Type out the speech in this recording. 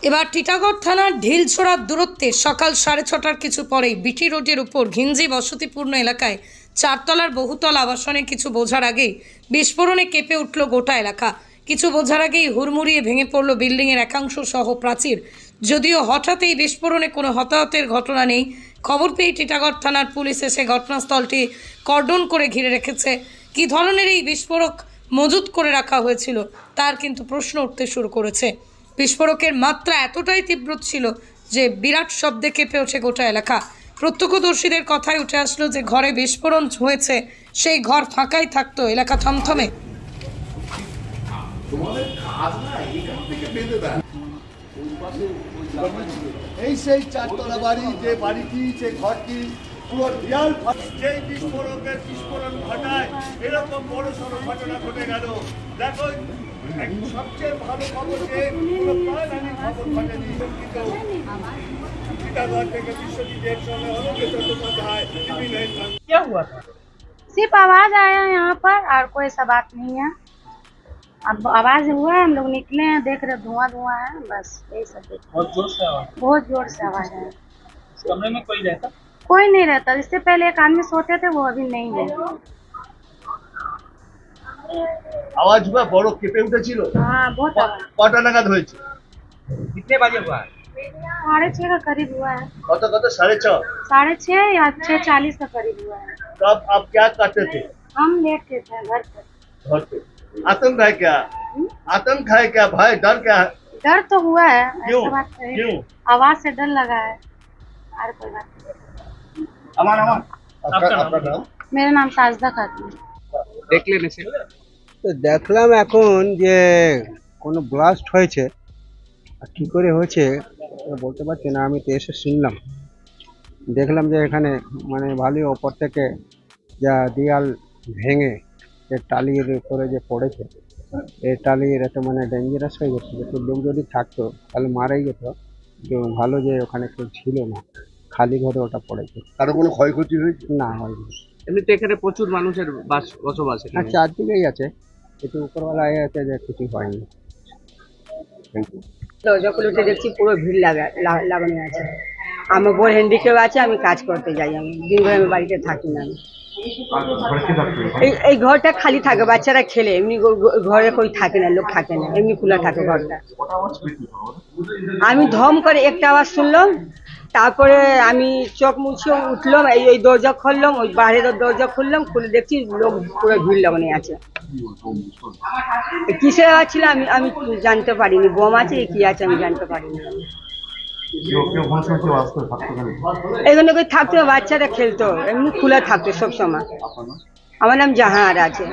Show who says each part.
Speaker 1: এবার টিটাগড় থানার ঢিলছোড়ার দূরত্বে সকাল 6:30টার কিছু পরেই বিটি রোডের উপর ঘিঞ্জি বসতিপূর্ণ এলাকায় চারতলার বহুতল আবাসনে কিছু বোঝার আগেই বিস্ফোরণে কেঁপে উঠল গোটা এলাকা। কিছু বোঝার আগেই হুড়মুড়িয়ে ভেঙে পড়ল বিল্ডিংয়ের একাংশ সহ প্রাচীর। যদিও হঠাৎ এই বিস্ফোরণে কোনো হতাহতের ঘটনা নেই। খবর পেয়ে টিটাগড় থানার পুলিশ এসে ঘটনাস্থলটি কর্ডন করে ঘিরে রেখেছে। কী ধরনের এই বিস্ফোরক মজুত করে রাখা হয়েছিল তার কিন্তু প্রশ্ন উঠতে শুরু করেছে। বিস্ফোরকের মাত্রা এতটাই তীব্র ছিল যে বিরাট শব্দে কেঁপে ওঠে গোটা এলাকা। প্রত্যক্ষদর্শীদের কথায় উঠে আসলো যে ঘরে বিস্ফোরণ হয়েছে সেই ঘর ফাঁকাই থাকতো, এলাকা থমথমে।
Speaker 2: এই সেই চারতলা বাড়ি, যে বাড়িটি, যে ঘরটি পুরো রিয়াল যেই বিস্ফোরকের বিস্ফোরণ ঘটায় এরকম বড় সড়ো ঘটনা ঘটে গেল। দেখো, সবচেয়ে ভালো খবর যে পুরো প্রাণহানি খবর ঘটেনি, কিন্তু টিটাগড় থেকে বিশ্বজিতের সঙ্গে অনুকে চট্টোপাধ্যায়
Speaker 3: क्या हुआ था?
Speaker 4: सिर्फ आवाज आया यहाँ पर और कोई सा बात नहीं है। अब आवाज हुआ है, हम लोग निकले हैं, देख रहे धुआं धुआं है, बस यही सब देख।
Speaker 3: बहुत जोर से आवाज।
Speaker 4: बहुत जोर से आवाज है।
Speaker 3: इस कमरे में कोई रहता?
Speaker 4: कोई नहीं रहता। इससे पहले एक आदमी सोते थे, वो अभी नहीं है।
Speaker 2: আওয়াজ हुआ, বড় কেঁপে উঠেছিল।
Speaker 4: हाँ, बहुत आवाज।
Speaker 2: কটা নাগাদ হয়েছে?
Speaker 3: कितने बजे हुआ है?
Speaker 4: 6:30 का करीब हुआ है।
Speaker 2: কত 6:30?
Speaker 4: 6:30 या 6:40 का करीब हुआ है।
Speaker 2: तब आप क्या करते थे?
Speaker 4: हम लेट के थे घर पर।
Speaker 2: घर पे आतंक है क्या? आतंक है क्या? भय, डर क्या है?
Speaker 4: डर तो हुआ है,
Speaker 2: क्यों?
Speaker 4: ऐसा बात नहीं।
Speaker 2: क्यों?
Speaker 4: आवाज से डर लगा है और कोई बात नहीं।
Speaker 3: अमान अमान
Speaker 2: आपका नाम?
Speaker 4: मेरा नाम साजदा खातून।
Speaker 3: দেখলেন এসে?
Speaker 5: তো দেখলাম এখন যে কোনো ব্লাস্ট হয়েছে, আর কী করে হয়েছে ওটা বলতে পারছি না। আমি তো এসে শুনলাম, দেখলাম যে এখানে মানে ভালোই ওপর থেকে যা দেয়াল ভেঙে যে টালির উপরে যে পড়েছে, এই টালির এত মানে ডেঞ্জারাস হয়ে গেছে। একটু লোক যদি থাকতো তাহলে মারাই যেত। তো ভালো যে ওখানে কেউ ছিল না, খালি ঘরে ওটা পড়েছে।
Speaker 2: কারো কোনো ক্ষয়ক্ষতি হয়েছে?
Speaker 5: না, হয়নি।
Speaker 3: এমনিতে এখানে প্রচুর মানুষের বসবাস।
Speaker 5: আর চারদিকেই আছে, একটু উপরওয়ালায় আছে যে কিছু হয়নি।
Speaker 6: যখন উঠে দেখছি পুরো ভিড় লাগানো আছে। আমার বোন হ্যান্ডিক্যাপ আছে, আমি কাজ করতে যাই। আমি দিন ভরে আমি বাড়িতে থাকি না। এই ঘরটা খালি থাকে, বাচ্চারা খেলে, এমনি ঘরে কই থাকে না, লোক থাকে না, এমনি খোলা থাকে ঘরটা। আমি ধম করে একটা আওয়াজ শুনলাম, তারপরে আমি চোখ মুছে উঠলাম, এই দরজা খুললাম, ওই বাইরের দরজা খুললাম, খুলে দেখছি লোক পুরো ভিড় লাগানো আছে। কিসের আওয়াজ ছিল আমি জানতে পারিনি। বোম আছে কি আছে আমি জানতে পারিনি। এখানে কই থাকতো, বাচ্চারা খেলতো, এমনি খোলা থাকতো সব সময়। আমার নাম জাহার আছে।